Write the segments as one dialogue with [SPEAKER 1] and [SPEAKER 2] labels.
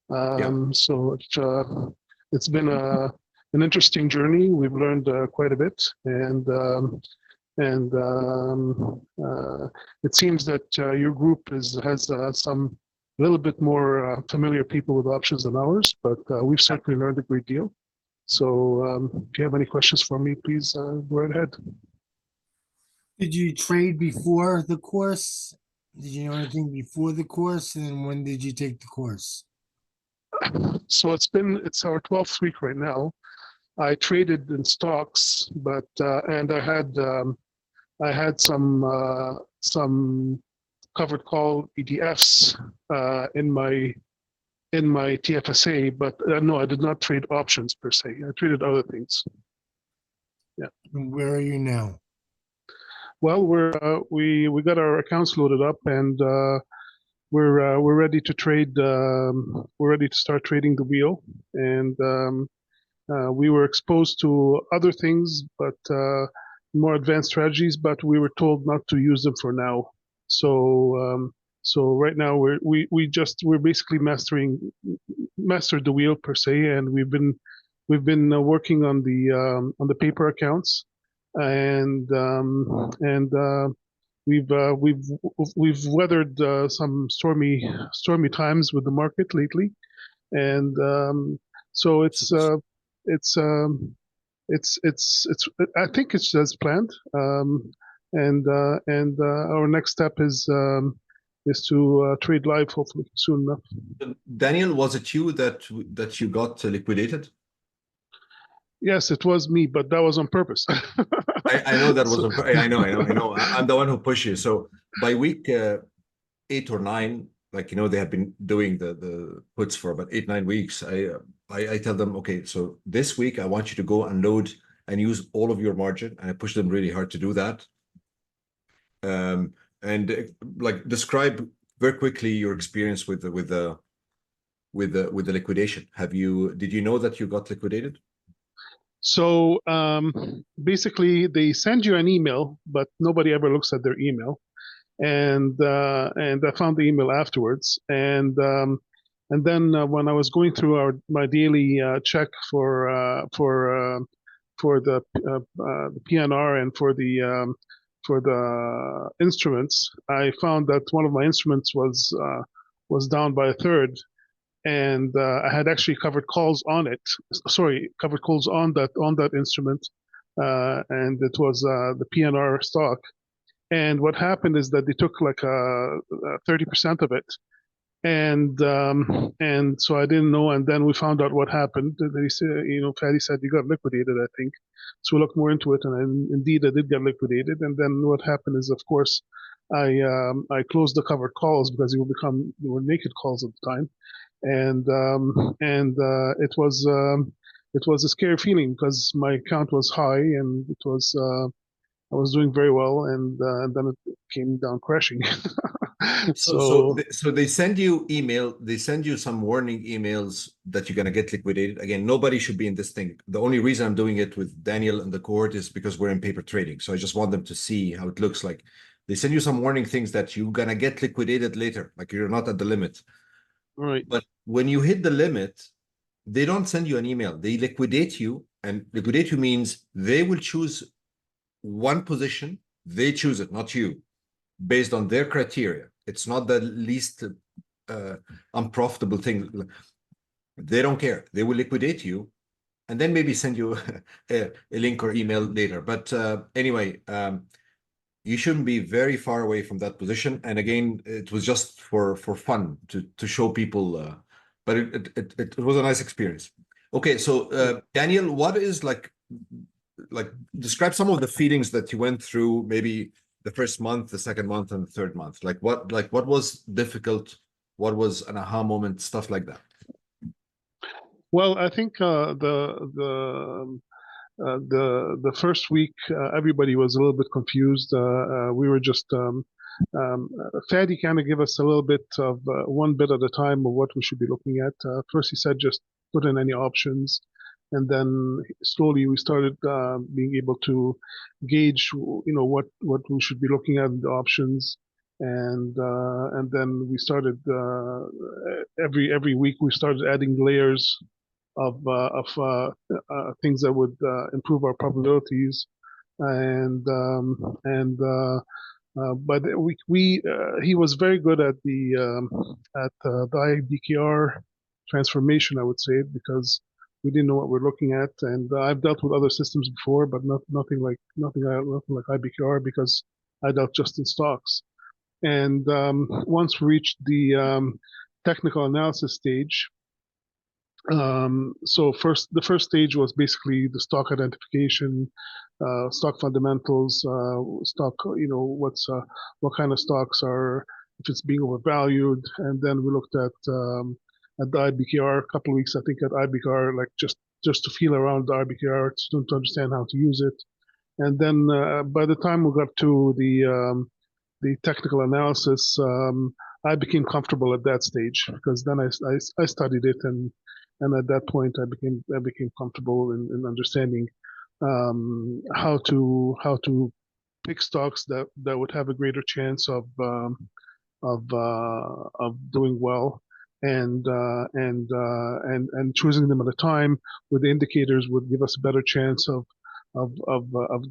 [SPEAKER 1] Yeah.
[SPEAKER 2] It's been an interesting journey. We've learned quite a bit, and it seems that your group has some a little bit more familiar people with options than ours, but we've certainly learned a great deal. So if you have any questions for me, please go right ahead.
[SPEAKER 3] Did you trade before the course? Did you know anything before the course? And when did you take the course?
[SPEAKER 2] So it's our 12th week right now. I traded in stocks, but and I had some covered call ETFs in my TFSA, but no, I did not trade options per se. I traded other things. Yeah.
[SPEAKER 3] And where are you now?
[SPEAKER 2] Well, we got our accounts loaded up, and we're ready to trade. We're ready to start trading the wheel, and we were exposed to other things, but more advanced strategies. But we were told not to use them for now. So right now we're basically mastered the wheel per se, and we've been working on the paper accounts, and we've weathered some stormy times with the market lately, and so it's I think it's as planned, and our next step is to trade live hopefully soon enough.
[SPEAKER 1] Daniel, was it you that you got liquidated?
[SPEAKER 2] Yes, it was me, but that was on purpose.
[SPEAKER 1] I know that was on. I know. I'm the one who pushed you. So by week 8 or 9, like they have been doing the puts for about 8-9 weeks. I tell them, okay, so this week I want you to go unload and use all of your margin, and I push them really hard to do that. And like describe very quickly your experience with the liquidation. Did you know that you got liquidated?
[SPEAKER 2] So basically, they send you an email, but nobody ever looks at their email. And I found the email afterwards, and then when I was going through my daily check for the PNR and for the instruments, I found that one of my instruments was down by a third, and I had actually covered calls on it. Sorry, covered calls on that instrument, and it was the PNR stock. And what happened is that they took like 30% of it, and so I didn't know. And then we found out what happened. They said, Fadi said you got liquidated, I think. So we looked more into it, and indeed I did get liquidated. And then what happened is, of course, I closed the covered calls because they were naked calls at the time, and it was a scary feeling because my account was high and it was. I was doing very well, and then it came down crashing.
[SPEAKER 1] So they send you email. They send you some warning emails that you're gonna get liquidated. Again, nobody should be in this thing. The only reason I'm doing it with Daniel and the cohort is because we're in paper trading. So I just want them to see how it looks like. They send you some warning things that you're gonna get liquidated later, like you're not at the limit.
[SPEAKER 2] Right.
[SPEAKER 1] But when you hit the limit, they don't send you an email. They liquidate you, and liquidate you means they will choose one position. They choose it, not you, based on their criteria. It's not the least unprofitable thing. They don't care. They will liquidate you and then maybe send you a link or email later. But anyway, you shouldn't be very far away from that position. And again, it was just for fun to show people, but it was a nice experience. Okay, so Daniel, what is like describe some of the feelings that you went through, maybe the first month, the second month, and the third month. Like what was difficult? What was an aha moment? Stuff like that.
[SPEAKER 2] Well, I think the first week everybody was a little bit confused. We were just Fadi kind of gave us a little bit of one bit at a time of what we should be looking at. First, he said just put in any options, and then slowly we started being able to gauge, what we should be looking at in the options. and then we started every week we started adding layers of things that would improve our probabilities, and but we he was very good at the IBKR transformation, I would say, because we didn't know what we're looking at. And I've dealt with other systems before, but nothing like IBKR, because I dealt just in stocks. And once we reached the technical analysis stage, so the first stage was basically the stock identification, stock fundamentals, stock, what kind of stocks are, if it's being overvalued. And then we looked at the IBKR, a couple of weeks, I think, at IBKR, like just to feel around the IBKR, to understand how to use it. And then by the time we got to the technical analysis, I became comfortable at that stage, because then I studied it, and at that point I became comfortable in understanding how to pick stocks that would have a greater chance of doing well, and choosing them at a time where the indicators would give us a better chance of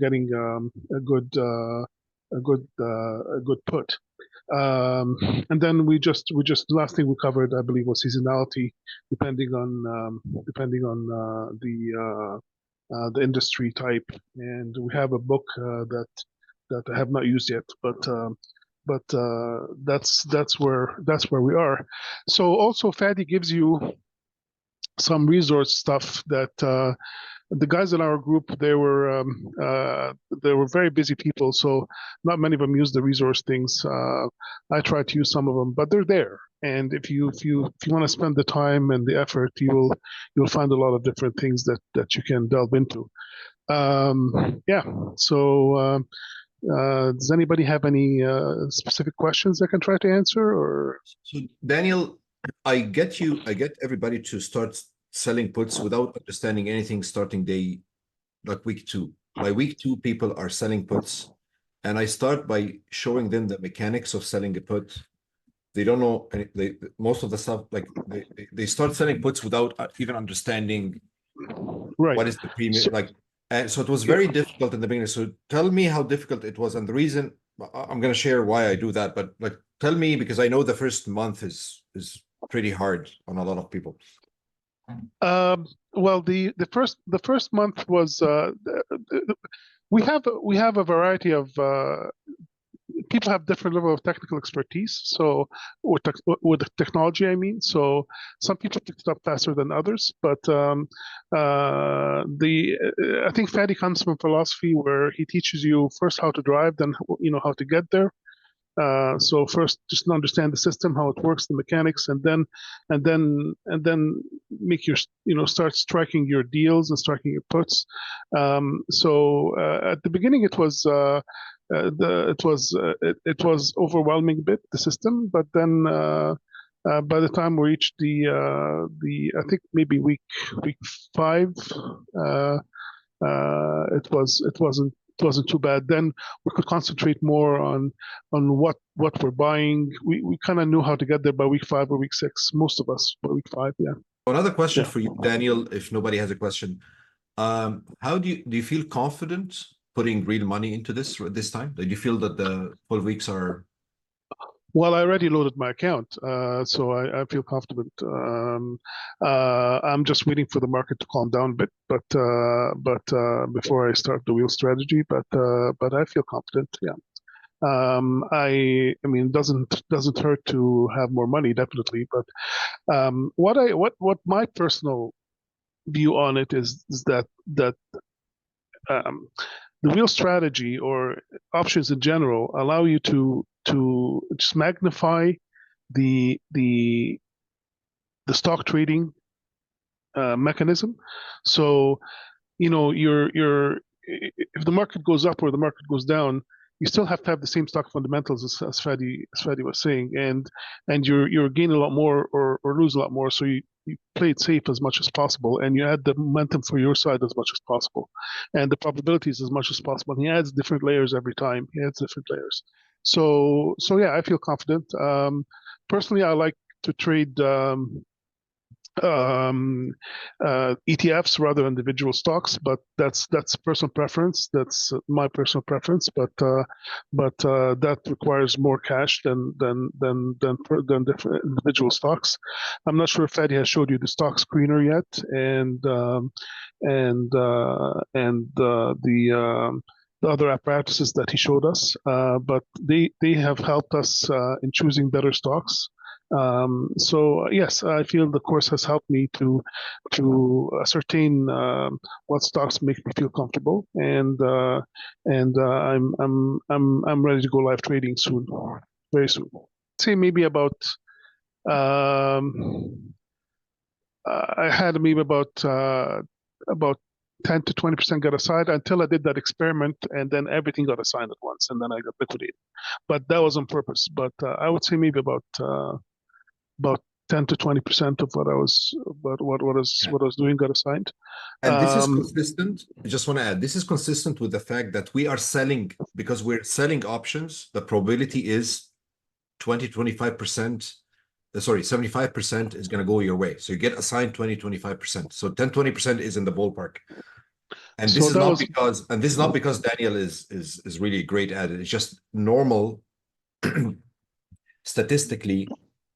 [SPEAKER 2] getting a good put. And then we just the last thing we covered, I believe, was seasonality, depending on the industry type. And we have a book that I have not used yet, but that's where we are. So also Fadi gives you some resource stuff that the guys in our group, they were very busy people, so not many of them use the resource things. I try to use some of them, but they're there. And if you want to spend the time and the effort, you'll find a lot of different things that you can delve into. Yeah. So does anybody have any specific questions I can try to answer? Or
[SPEAKER 1] So Daniel, I get everybody to start selling puts without understanding anything starting day, like week 2. By week 2, people are selling puts, and I start by showing them the mechanics of selling a put. They don't know most of the stuff, like they start selling puts without even understanding
[SPEAKER 2] right.
[SPEAKER 1] what is the premium,
[SPEAKER 2] So,
[SPEAKER 1] like, and so it was very difficult in the beginning. So tell me how difficult it was, and the reason. I'm going to share why I do that, but like, tell me, because I know the first month is pretty hard on a lot of people.
[SPEAKER 2] Well, the first month was we have a variety of people have different level of technical expertise. So with the technology, I mean, so some people pick it up faster than others. But I think Fadi comes from philosophy where he teaches you first how to drive, then how to get there. So first, just understand the system, how it works, the mechanics, and then make your start striking your deals and striking your puts. So at the beginning, it was it was overwhelming a bit, the system, but then by the time we reached the I think maybe week 5, it wasn't too bad. Then we could concentrate more on what we're buying. We kind of knew how to get there by week 5 or week 6. Most of us by week 5. Yeah.
[SPEAKER 1] Another question for you, Daniel, if nobody has a question. How do you feel confident putting real money into this time? Do you feel that the 12 weeks are?
[SPEAKER 2] Well, I already loaded my account, so I feel confident. I'm just waiting for the market to calm down a bit, but before I start the wheel strategy. But I feel confident. Yeah. I mean, doesn't hurt to have more money, definitely. But what my personal view on it is that the wheel strategy or options in general allow you to just magnify the stock trading mechanism. So you're if the market goes up or the market goes down, you still have to have the same stock fundamentals as Fadi was saying, and you're gain a lot more or lose a lot more. So you play it safe as much as possible, and you add the momentum for your side as much as possible, and the probabilities as much as possible. And he adds different layers every time. He adds different layers. So yeah, I feel confident. Personally, I like to trade ETFs rather than individual stocks, but that's personal preference. That's my personal preference. But that requires more cash than different individual stocks. I'm not sure if Fadi has showed you the stock screener yet, the other apparatuses that he showed us, but they have helped us in choosing better stocks. So yes, I feel the course has helped me to ascertain what stocks make me feel comfortable, and I'm ready to go live trading soon, very soon. Say maybe about I had maybe about 10 to 20% got assigned until I did that experiment, and then everything got assigned at once, and then I got liquidated. But that was on purpose. But I would say maybe about 10 to 20% of what I was doing got assigned.
[SPEAKER 1] And this is consistent. I just want to add, this is consistent with the fact that we are selling, because we're selling options. The probability is 20, 25%. Sorry, 75% is going to go your way. So you get assigned 20, 25%. So 10, 20% is in the ballpark. And this is not because Daniel is really great at it. It's just normal. Statistically,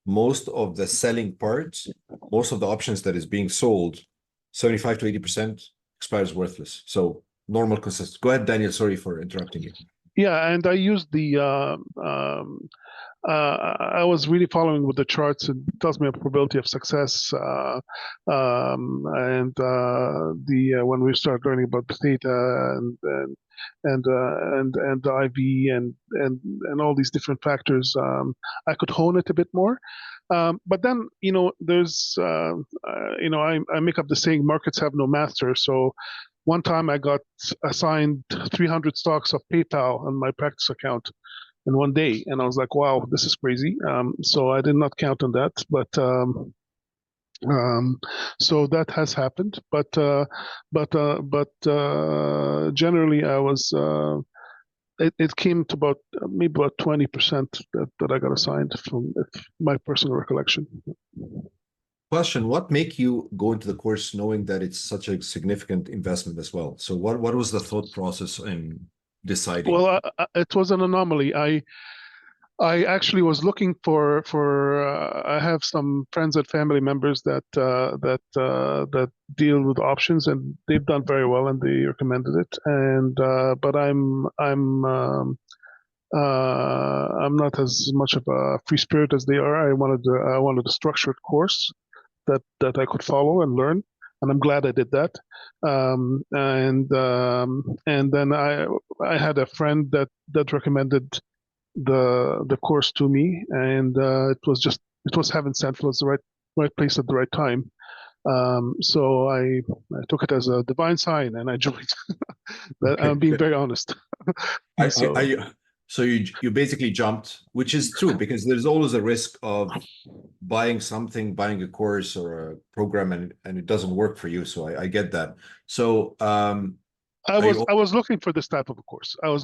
[SPEAKER 1] most of the selling parts, most of the options that is being sold, 75 to 80% expires worthless. So normal, consistent. Go ahead, Daniel. Sorry for interrupting you.
[SPEAKER 2] Yeah, and I used the I was really following with the charts. It tells me a probability of success, and when we start learning about the theta and the IV and all these different factors, I could hone it a bit more. But then there's I make up the saying, markets have no master. So one time I got assigned 300 stocks of PayPal on my practice account in one day, and I was like, "Wow, this is crazy." So I did not count on that, but so that has happened. But generally, I was. It came to about maybe about 20% that I got assigned from my personal recollection.
[SPEAKER 1] Question: what make you go into the course knowing that it's such a significant investment as well? So what was the thought process in deciding?
[SPEAKER 2] Well, it was an anomaly. I actually was looking for I have some friends and family members that deal with options, and they've done very well, and they recommended it. And but I'm not as much of a free spirit as they are. I wanted a structured course that I could follow and learn, and I'm glad I did that. And then I had a friend that recommended the course to me, and it was heaven sent. It was the right place at the right time. So I took it as a divine sign, and I joined.
[SPEAKER 1] Okay,
[SPEAKER 2] I'm being very honest.
[SPEAKER 1] So you basically jumped, which is true, because there's always a risk of buying a course or a program, and it doesn't work for you. So I get that. So
[SPEAKER 2] I was looking for this type of a course.
[SPEAKER 1] But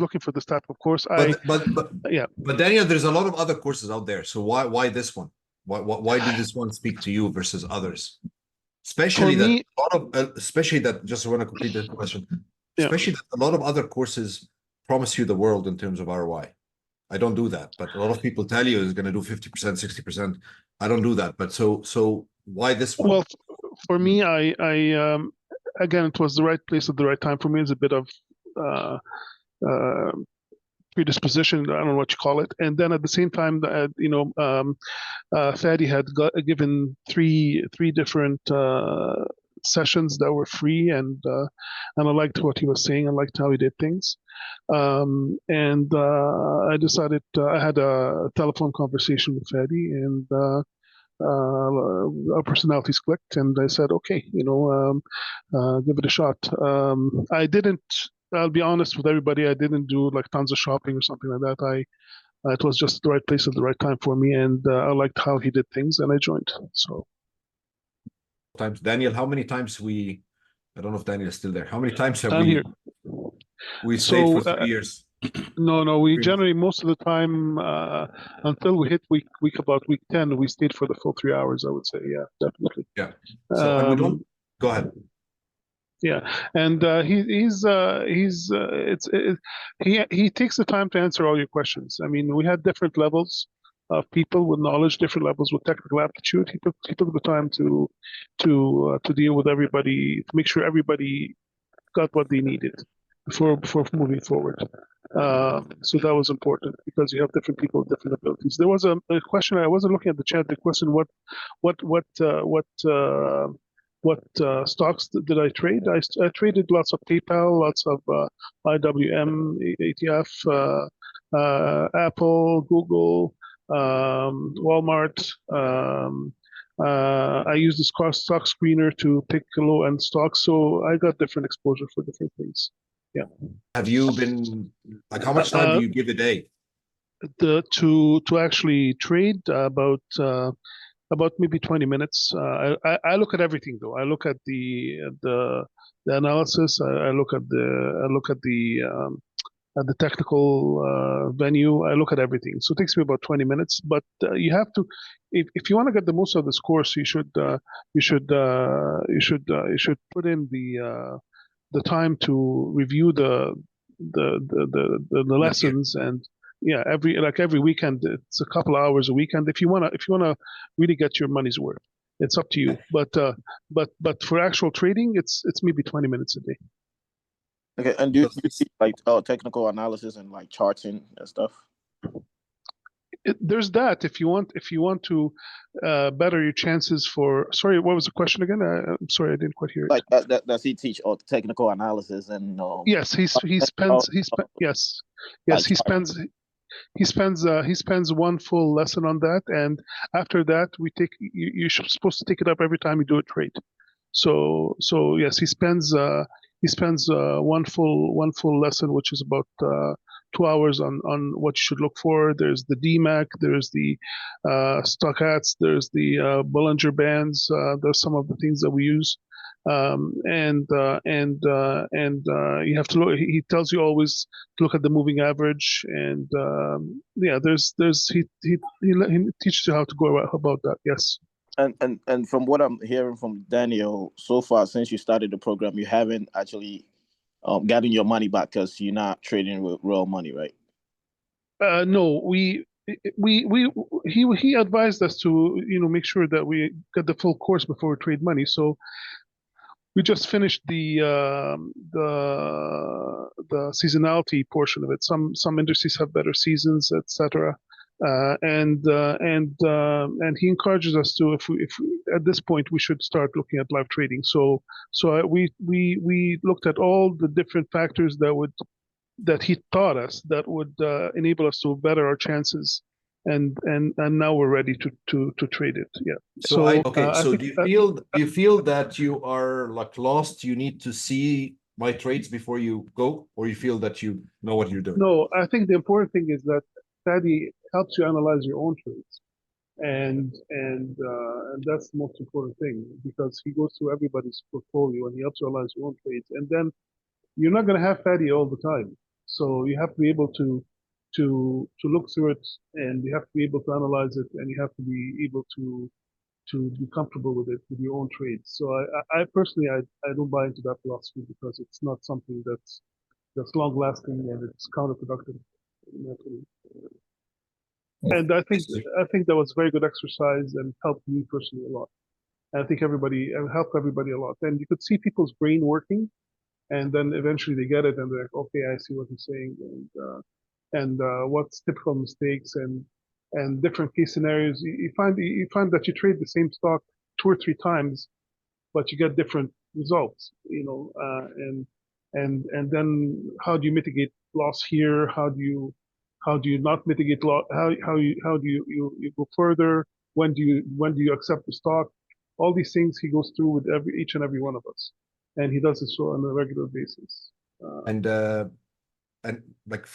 [SPEAKER 1] Daniel, there's a lot of other courses out there. So why this one? Why did this one speak to you versus others? Especially that just want to complete the question. Especially that a lot of other courses promise you the world in terms of ROI. I don't do that, but a lot of people tell you it's going to do 50%, 60%. I don't do that. But so why this one?
[SPEAKER 2] Well, for me, I again, it was the right place at the right time for me. It's a bit of predisposition. I don't know what you call it. And then at the same time, Fadi had given three different sessions that were free, and I liked what he was saying. I liked how he did things. And I decided I had a telephone conversation with Fadi, and our personalities clicked, and I said, okay, give it a shot. I'll be honest with everybody, I didn't do like tons of shopping or something like that. It was just the right place at the right time for me, and I liked how he did things, and I joined. So
[SPEAKER 1] times, Daniel, how many times I don't know if Daniel is still there. How many times have
[SPEAKER 2] I'm here.
[SPEAKER 1] we stayed for 3 years?
[SPEAKER 2] No. We generally most of the time until we hit week 10, we stayed for the full 3 hours. I would say, yeah, definitely.
[SPEAKER 1] Yeah. So and we don't go ahead.
[SPEAKER 2] Yeah, and he takes the time to answer all your questions. I mean, we had different levels of people with knowledge, different levels with technical aptitude. He took the time to deal with everybody, to make sure everybody got what they needed before moving forward. So that was important because you have different people with different abilities. There was a question. I wasn't looking at the chat. The question: what stocks did I trade? I traded lots of PayPal, lots of IWM, ETF, Apple, Google, Walmart. I used this stock screener to pick low-end stocks, so I got different exposure for different things. Yeah.
[SPEAKER 1] Have you been like how much time do you give a day?
[SPEAKER 2] To actually trade about maybe 20 minutes. I look at everything though. I look at the analysis. I look at the technical venue. I look at everything. So it takes me about 20 minutes. But you have to, if you want to get the most of this course, you should put in the time to review the lessons and yeah, every weekend it's a couple of hours a weekend. If you wanna really get your money's worth, it's up to you. But for actual trading, it's maybe 20 minutes a day.
[SPEAKER 4] Okay, and do you see like technical analysis and like charting and stuff?
[SPEAKER 2] There's that if you want to better your chances for. Sorry, what was the question again? I'm sorry, I didn't quite hear it.
[SPEAKER 4] Like does he teach technical analysis and?
[SPEAKER 2] Yes, he spends he spends one full lesson on that, and after that you're supposed to take it up every time you do a trade. So yes, he spends one full lesson, which is about 2 hours on what you should look for. There's the DMAC, there's the stochats, there's the Bollinger Bands. There's some of the things that we use. And you have to look. He tells you always to look at the moving average, and yeah, he teaches you how to go about that. Yes.
[SPEAKER 4] And from what I'm hearing from Daniel so far, since you started the program, you haven't actually gotten your money back because you're not trading with real money, right?
[SPEAKER 2] No, he advised us to make sure that we get the full course before we trade money. So we just finished the seasonality portion of it. Some industries have better seasons, etc. And he encourages us to, if we at this point we should start looking at live trading. So we looked at all the different factors that he taught us that would enable us to better our chances. And now we're ready to trade it. Yeah.
[SPEAKER 1] So do you feel that you are like lost? You need to see my trades before you go, or you feel that you know what you're doing?
[SPEAKER 2] No, I think the important thing is that Fadi helps you analyze your own trades, and that's the most important thing, because he goes through everybody's portfolio and he helps you analyze your own trades. And then you're not going to have Fadi all the time, so you have to be able to look through it, and you have to be able to analyze it, and you have to be able to be comfortable with it with your own trades. So I personally I don't buy into that philosophy, because it's not something that's long lasting, and it's counterproductive. And I think that was a very good exercise and helped me personally a lot. And I think helped everybody a lot. And you could see people's brain working, and then eventually they get it, and they're like, okay, I see what he's saying, and what's typical mistakes and different case scenarios. You find that you trade the same stock 2 or 3 times, but you get different results. And then how do you mitigate loss here? How do you not mitigate loss? How do you go further? When do you accept the stock? All these things he goes through with each and every one of us, and he does this on a regular basis.
[SPEAKER 1] And like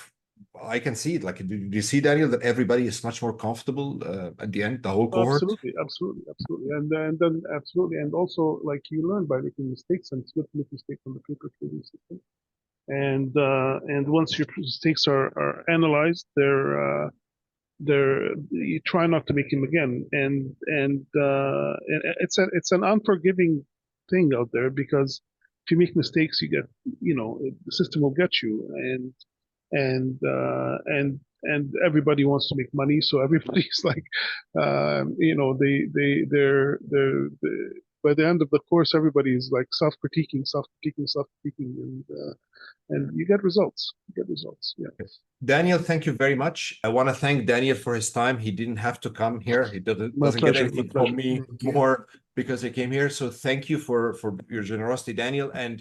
[SPEAKER 1] I can see it. Like, do you see, Daniel, that everybody is much more comfortable at the end, the whole cohort?
[SPEAKER 2] Absolutely, and then absolutely, and also like you learn by making mistakes, and it's good to make mistakes on the paper trading system. and once your mistakes are analyzed, you try not to make them again, and it's an unforgiving thing out there, because if you make mistakes, you get, the system will get you, and everybody wants to make money, so everybody's like, they by the end of the course, everybody's like self-critiquing, and you get results. Yeah.
[SPEAKER 1] Daniel, thank you very much. I want to thank Daniel for his time. He didn't have to come here. He doesn't get
[SPEAKER 2] pleasure,
[SPEAKER 1] anything
[SPEAKER 2] my
[SPEAKER 1] from me
[SPEAKER 3] Thank you.
[SPEAKER 1] more because he came here. So thank you for your generosity, Daniel. And